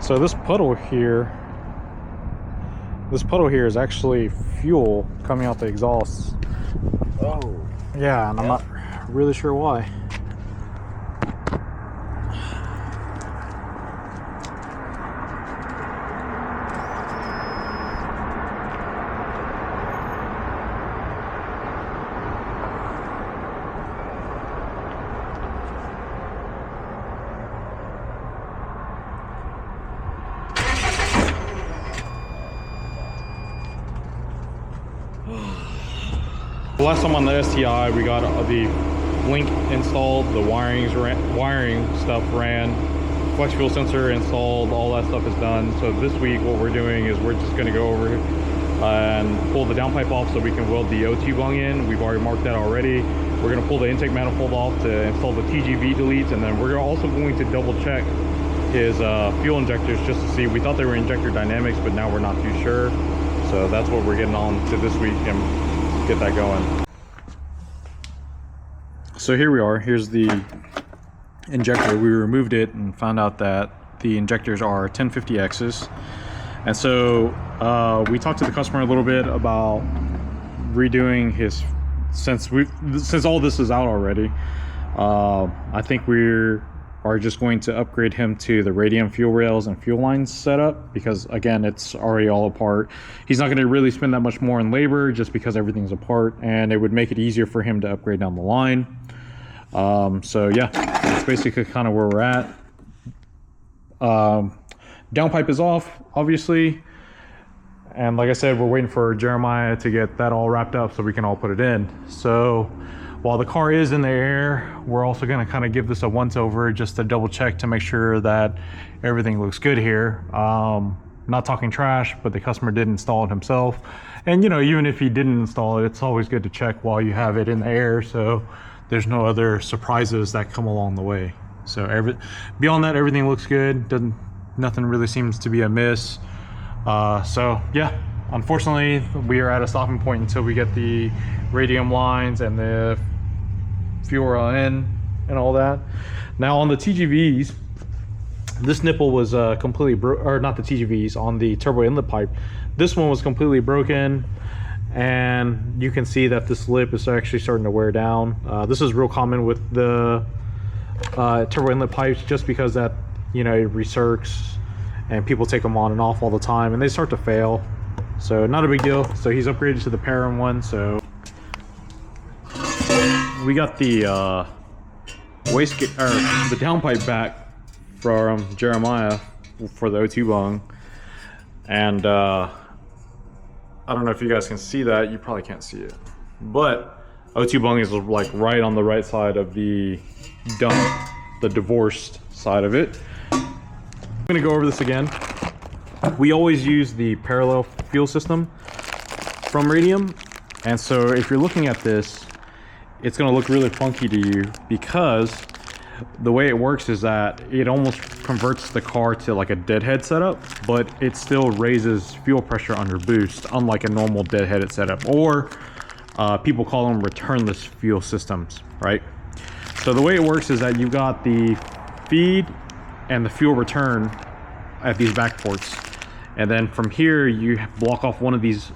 So this puddle here is actually fuel coming out the exhaust. Oh. Yeah, and I'm not really sure why. The last time on the STI, we got the link installed, the wiring stuff ran, flex fuel sensor installed, all that stuff is done. So this week what we're doing is we're just going to go over and pull the downpipe off so we can weld the O2 bung in. We've already marked that already. We're going to pull the intake manifold off to install the TGV deletes, and then we're also going to double check his fuel injectors just to see. We thought they were injector dynamics, but now we're not too sure. So that's what we're getting on to this week and get that going. So here we are. Here's the injector. We removed it and found out that the injectors are 1050Xs. And so we talked to the customer a little bit about redoing his, since all this is out already. I think we are just going to upgrade him to the Radium fuel rails and fuel lines setup, because again, it's already all apart. He's not going to really spend that much more in labor just because everything's apart, and it would make it easier for him to upgrade down the line. So yeah, that's basically kind of where we're at. Downpipe is off, obviously, and like I said, we're waiting for Jeremiah to get that all wrapped up so we can all put it in. So while the car is in the air, we're also going to kind of give this a once over just to double check to make sure that everything looks good here. Not talking trash, but the customer did install it himself, and you know, even if he didn't install it, it's always good to check while you have it in the air so there's no other surprises that come along the way. So beyond that, everything looks good. Nothing really seems to be amiss. So yeah, unfortunately, we are at a stopping point until we get the Radium lines and the fuel rail in and all that. Now on the TGVs, this nipple was completely or not the TGVs, on the turbo inlet pipe. This one was completely broken, and you can see that this lip is actually starting to wear down. This is real common with the turbo inlet pipes, just because that, you know, it recircs and people take them on and off all the time and they start to fail. So not a big deal. So he's upgraded to the Param one. So we got the wastegate, or the downpipe back from Jeremiah for the O2 bung, and I don't know if you guys can see that. You probably can't see it, but O2 bung is like right on the right side of the dump, the divorced side of it. I'm gonna go over this again. We always use the parallel fuel system from Radium, and so if you're looking at this, it's gonna look really funky to you, because the way it works is that it almost converts the car to like a deadhead setup, but it still raises fuel pressure under boost, unlike a normal deadheaded setup, or people call them returnless fuel systems, right? So the way it works is that you've got the feed and the fuel return at these back ports, and then from here you block off one of these,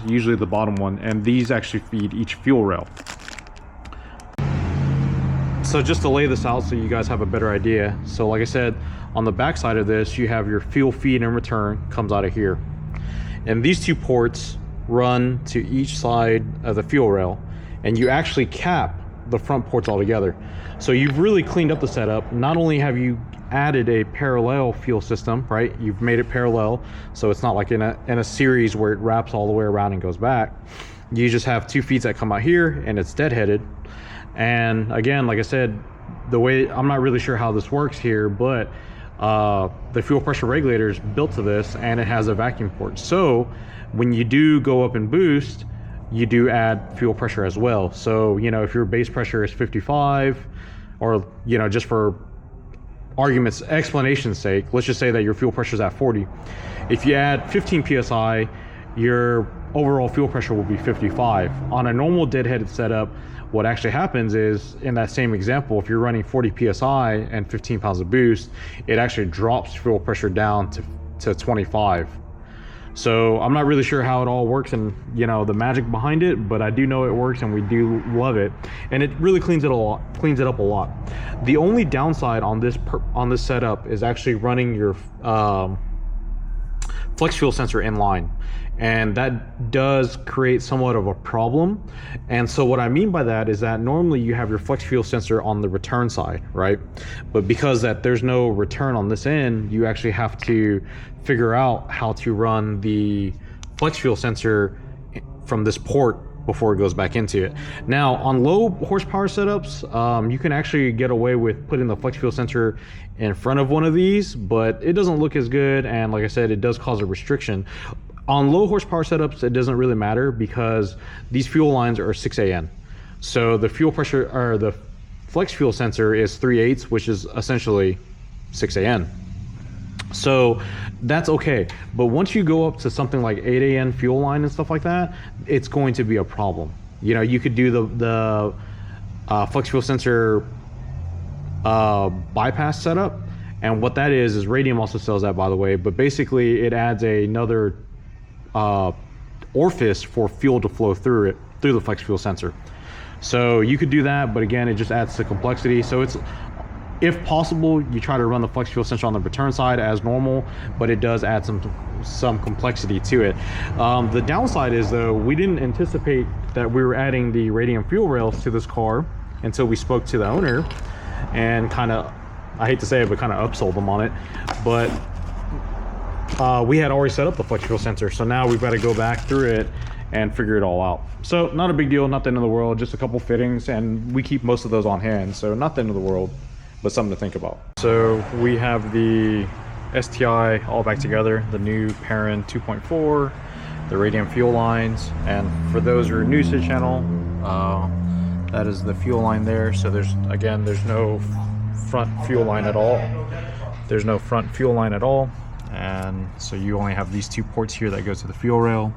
usually the bottom one, and these actually feed each fuel rail. So just to lay this out so you guys have a better idea, so like I said, on the back side of this you have your fuel feed and return comes out of here, and these two ports run to each side of the fuel rail, and you actually cap the front ports all together. So you've really cleaned up the setup. Not only have you added a parallel fuel system, right, you've made it parallel, so it's not like in a series where it wraps all the way around and goes back. You just have two feeds that come out here, and it's deadheaded. And again, like I said, the way, I'm not really sure how this works here, but the fuel pressure regulator is built to this, and it has a vacuum port. So when you do go up in boost, you do add fuel pressure as well. So, you know, if your base pressure is 55, or, you know, just for argument's explanation's sake, let's just say that your fuel pressure is at 40. If you add 15 psi, your overall fuel pressure will be 55. On a normal deadheaded setup, what actually happens is, in that same example, if you're running 40 psi and 15 pounds of boost, it actually drops fuel pressure down to 25. So I'm not really sure how it all works and, you know, the magic behind it, but I do know it works and we do love it, and it really cleans it up a lot. The only downside on this setup is actually running your flex fuel sensor in line, and that does create somewhat of a problem. And so what I mean by that is that normally you have your flex fuel sensor on the return side, right? But because that there's no return on this end, you actually have to figure out how to run the flex fuel sensor from this port before it goes back into it. Now, on low horsepower setups, you can actually get away with putting the flex fuel sensor in front of one of these, but it doesn't look as good, and like I said, it does cause a restriction. On low horsepower setups, it doesn't really matter because these fuel lines are 6AN. So the fuel pressure, or the flex fuel sensor, is 3/8, which is essentially 6AN. So that's okay. But once you go up to something like 8AN fuel line and stuff like that, it's going to be a problem. You know, you could do the flex fuel sensor bypass setup. And what that is Radium also sells that, by the way, but basically it adds another orifice for fuel to flow through the flex fuel sensor. So you could do that, but again, it just adds to complexity. So it's, if possible, you try to run the flex fuel sensor on the return side as normal, but it does add some complexity to it. The downside is, though, we didn't anticipate that we were adding the Radium fuel rails to this car until we spoke to the owner and kind of, I hate to say it, but kind of upsold them on it. But we had already set up the flex fuel sensor, so now we've got to go back through it and figure it all out. So not a big deal, not the end of the world, just a couple fittings, and we keep most of those on hand, so not the end of the world, but something to think about. So we have the STI all back together, the new Perrin 2.4, the Radium fuel lines, and for those who are new to the channel, that is the fuel line there. So there's no front fuel line at all. There's no front fuel line at all, and so you only have these two ports here that go to the fuel rail.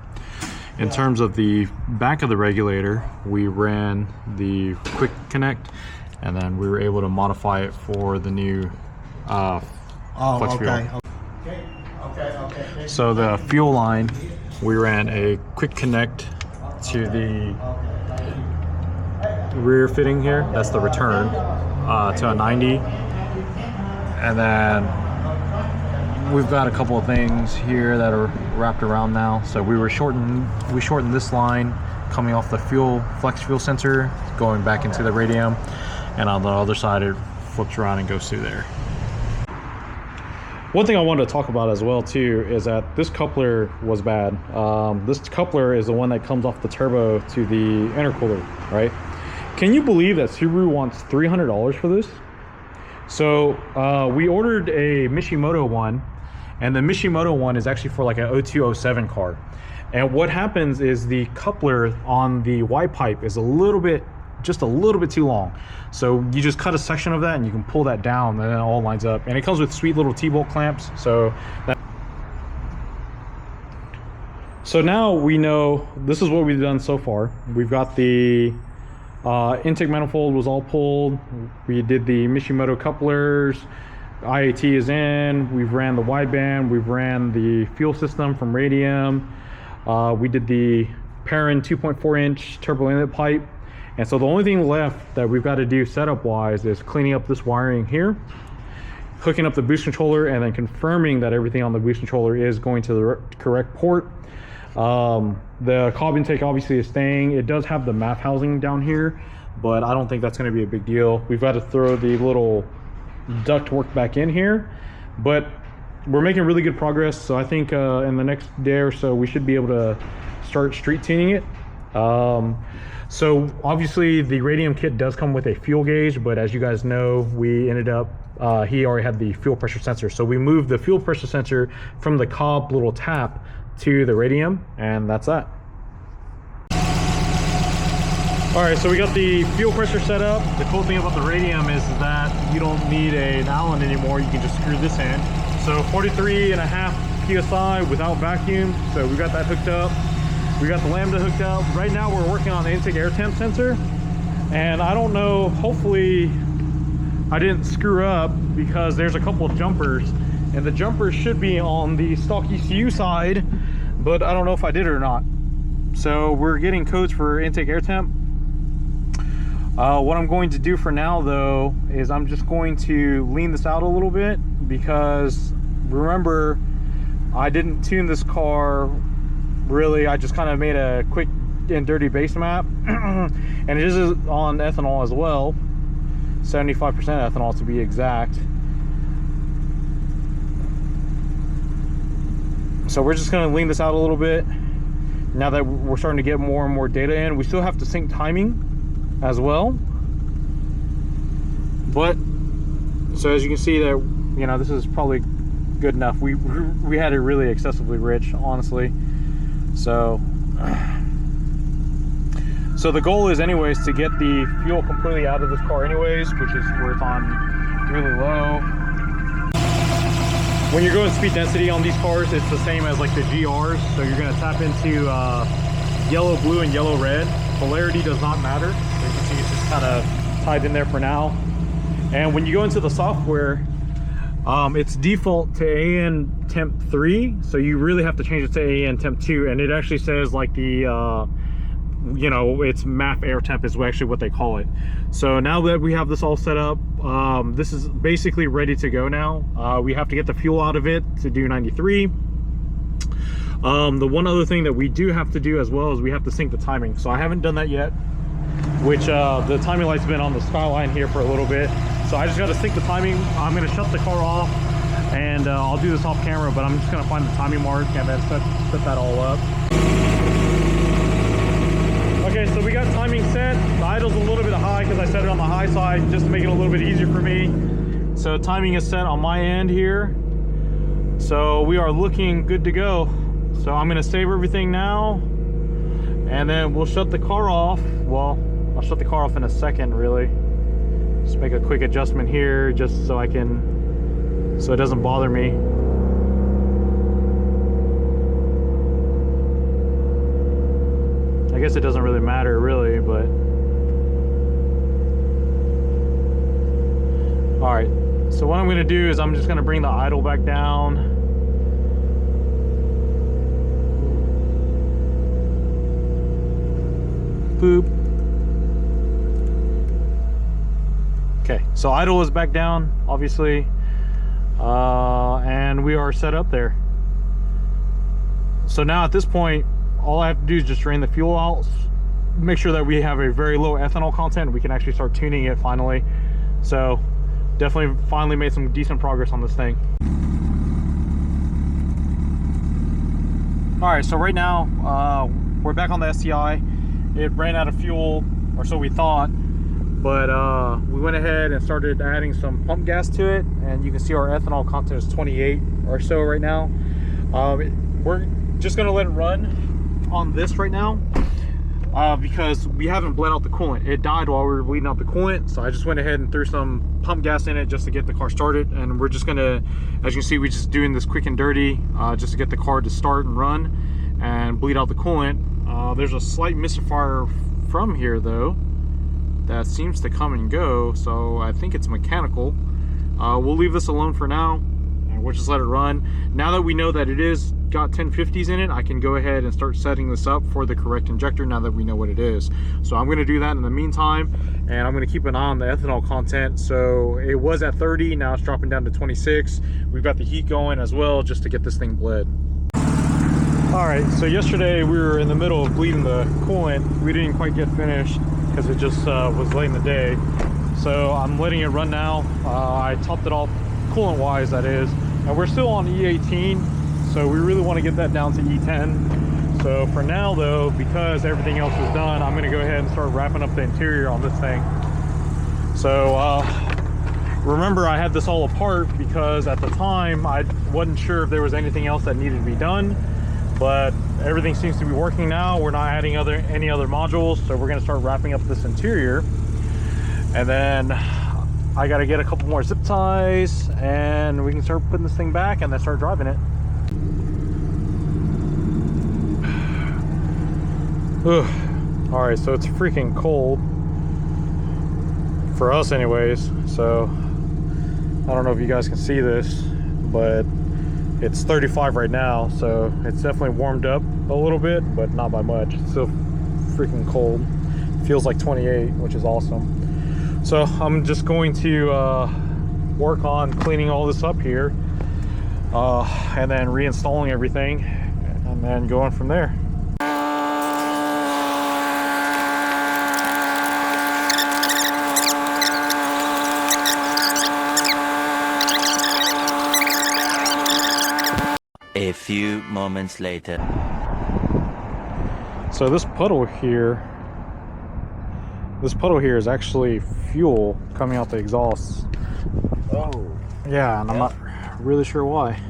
In terms of the back of the regulator, we ran the quick connect, and then we were able to modify it for the new flex fuel. Okay. So the fuel line, we ran a quick connect to the rear fitting here. That's the return to a 90, and then we've got a couple of things here that are wrapped around now. So we shortened this line coming off the flex fuel sensor, going back into the Radium, and on the other side it flips around and goes through there. One thing I wanted to talk about as well too is that this coupler was bad. This coupler is the one that comes off the turbo to the intercooler, right? Can you believe that Subaru wants $300 for this? So we ordered a Mishimoto one, and the Mishimoto one is actually for like a 0207 car. And what happens is the coupler on the Y pipe is just a little bit too long. So you just cut a section of that and you can pull that down, and it all lines up. And it comes with sweet little T-bolt clamps. So now we know this is what we've done so far. We've got the intake manifold was all pulled. We did the Mishimoto couplers. IAT is in. We've ran the wideband. We've ran the fuel system from Radium. We did the Perrin 2.4-inch turbo inlet pipe. And so the only thing left that we've got to do setup wise is cleaning up this wiring here, hooking up the boost controller, and then confirming that everything on the boost controller is going to the correct port. The cob intake obviously is staying. It does have the MAF housing down here, but I don't think that's going to be a big deal. We've got to throw the little duct work back in here, but we're making really good progress. So I think in the next day or so we should be able to start street tuning it. So obviously the Radium kit does come with a fuel gauge, but as you guys know, we ended up he already had the fuel pressure sensor, so we moved the fuel pressure sensor from the cob little tap to the Radium, and that's that. All right, so we got the fuel pressure set up. The cool thing about the Radium is that you don't need an Allen anymore. You can just screw this in. So 43.5 PSI without vacuum, so we got that hooked up. We got the Lambda hooked up. Right now we're working on the intake air temp sensor, and I don't know, hopefully I didn't screw up, because there's a couple of jumpers, and the jumpers should be on the stock ECU side, but I don't know if I did it or not. So we're getting codes for intake air temp. What I'm going to do for now though is I'm just going to lean this out a little bit, because remember, I didn't tune this car really. I just kind of made a quick and dirty base map and it is on ethanol as well, 75% ethanol to be exact. So we're just going to lean this out a little bit now that we're starting to get more and more data in. We still have to sync timing as well, but so as you can see that, you know, this is probably good enough. We had it really excessively rich, honestly. So the goal is anyways to get the fuel completely out of this car anyways, which is where it's on really low. When you're going speed density on these cars, it's the same as like the GRs. So you're going to tap into yellow, blue, and yellow, red. Polarity does not matter. So you can see it's just kind of tied in there for now. And when you go into the software, it's default to AN temp 3, so you really have to change it to AN temp 2, and it actually says like the you know, it's MAF air temp is actually what they call it. So now that we have this all set up, this is basically ready to go now. We have to get the fuel out of it to do 93. The one other thing that we do have to do as well is we have to sync the timing. So I haven't done that yet, which the timing light's been on the Skyline here for a little bit. So I just got to sync the timing. I'm going to shut the car off, and I'll do this off camera, but I'm just going to find the timing mark and then set that all up. Okay, so we got timing set. The idle's a little bit high because I set it on the high side just to make it a little bit easier for me. So timing is set on my end here. So we are looking good to go. So I'm going to save everything now, and then we'll shut the car off. Well, I'll shut the car off in a second, really. Just make a quick adjustment here just so it doesn't bother me. I guess it doesn't really matter really, but all right. So what I'm going to do is I'm just going to bring the idle back down. Boop. Okay, so idle is back down, obviously, and we are set up there. So now at this point, all I have to do is just drain the fuel out, make sure that we have a very low ethanol content. We can actually start tuning it finally. So definitely finally made some decent progress on this thing. All right, so right now we're back on the STI. It ran out of fuel, or so we thought, but we went ahead and started adding some pump gas to it, and you can see our ethanol content is 28 or so right now. We're just gonna let it run on this right now because we haven't bled out the coolant. It died while we were bleeding out the coolant, so I just went ahead and threw some pump gas in it just to get the car started. And we're just gonna, as you can see, we're just doing this quick and dirty just to get the car to start and run and bleed out the coolant. There's a slight misfire from here though that seems to come and go, so I think it's mechanical. We'll leave this alone for now, and we'll just let it run. Now that we know that it is got 1050s in it, I can go ahead and start setting this up for the correct injector now that we know what it is. So I'm going to do that in the meantime, and I'm going to keep an eye on the ethanol content. So it was at 30, now it's dropping down to 26. We've got the heat going as well just to get this thing bled. All right, so yesterday we were in the middle of bleeding the coolant. We didn't quite get finished because it just was late in the day. So I'm letting it run now. I topped it off coolant wise, that is, and we're still on E18. So we really want to get that down to E10. So for now though, because everything else is done, I'm going to go ahead and start wrapping up the interior on this thing. So remember, I had this all apart because at the time I wasn't sure if there was anything else that needed to be done, but everything seems to be working now. We're not adding any other modules, so we're going to start wrapping up this interior, and then I got to get a couple more zip ties and we can start putting this thing back and then start driving it. Ugh. All right, so it's freaking cold for us anyways. So I don't know if you guys can see this, but it's 35 right now, so it's definitely warmed up a little bit, but not by much. It's still freaking cold. Feels like 28, which is awesome. So I'm just going to work on cleaning all this up here, and then reinstalling everything, and then going from there. A few moments later. So this puddle here is actually fuel coming out the exhaust. Oh. Yeah, and I'm not really sure why.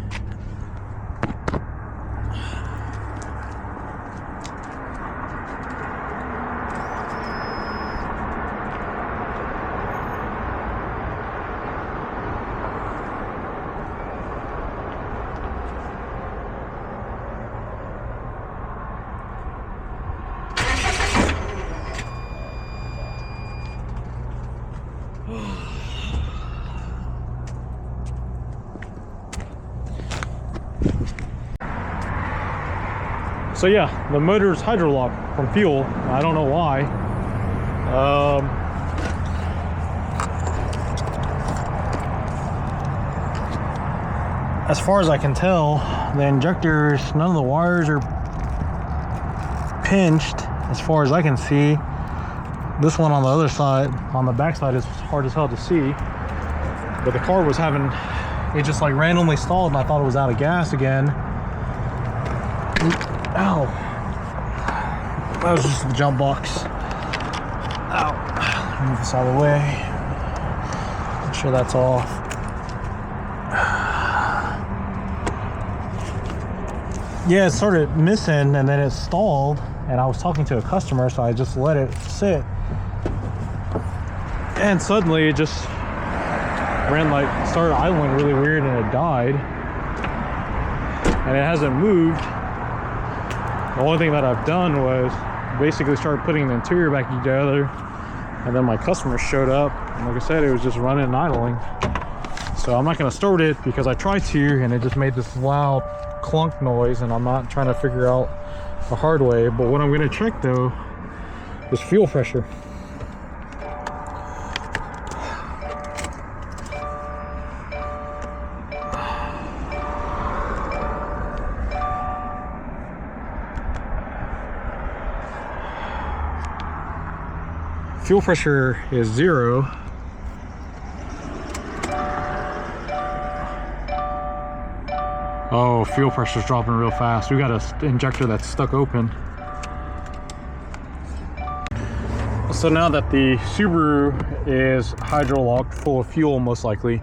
So yeah, the motor's hydrolocked from fuel. I don't know why. As far as I can tell, the injectors, none of the wires are pinched as far as I can see. This one on the other side, on the back side, is hard as hell to see. But the car was having, it just like randomly stalled, and I thought it was out of gas again. Ow. That was just the jump box. Ow. Move this out of the way. Make sure that's off. Yeah, it started missing and then it stalled, and I was talking to a customer, so I just let it sit. And suddenly it just started idling really weird, and it died. And it hasn't moved. The only thing that I've done was basically start putting the interior back together, and then my customer showed up, and like I said, it was just running and idling. So I'm not going to start it because I tried to, and it just made this loud clunk noise, and I'm not trying to figure out the hard way. But what I'm going to check though is fuel pressure. Fuel pressure is 0. Oh, fuel pressure's dropping real fast. We got an injector that's stuck open. So now that the Subaru is hydro-locked full of fuel, most likely,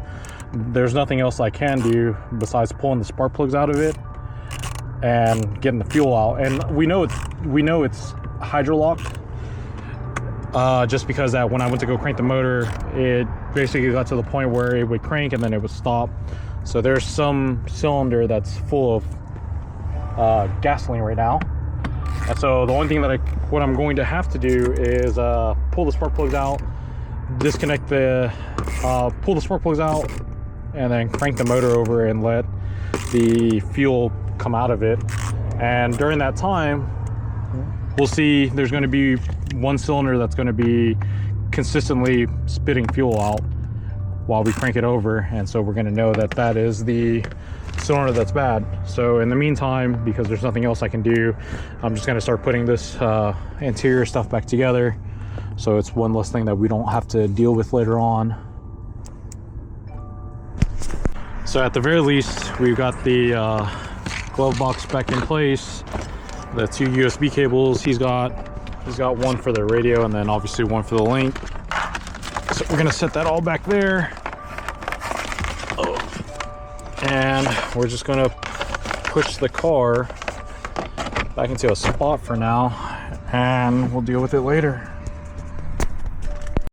there's nothing else I can do besides pulling the spark plugs out of it and getting the fuel out. And we know it's hydro-locked. Just because that when I went to go crank the motor, it basically got to the point where it would crank and then it would stop. So there's some cylinder that's full of gasoline right now. And so the only thing that what I'm going to have to do is pull the spark plugs out, disconnect the, pull the spark plugs out, and then crank the motor over and let the fuel come out of it. And during that time, we'll see there's going to be one cylinder that's going to be consistently spitting fuel out while we crank it over, and so we're going to know that that is the cylinder that's bad. So in the meantime, because there's nothing else I can do, I'm just going to start putting this interior stuff back together, so it's one less thing that we don't have to deal with later on. So at the very least, we've got the glove box back in place, the 2 USB cables. He's got one for the radio and then obviously one for the link. So we're gonna set that all back there. Oh. And we're just gonna push the car back into a spot for now, and we'll deal with it later.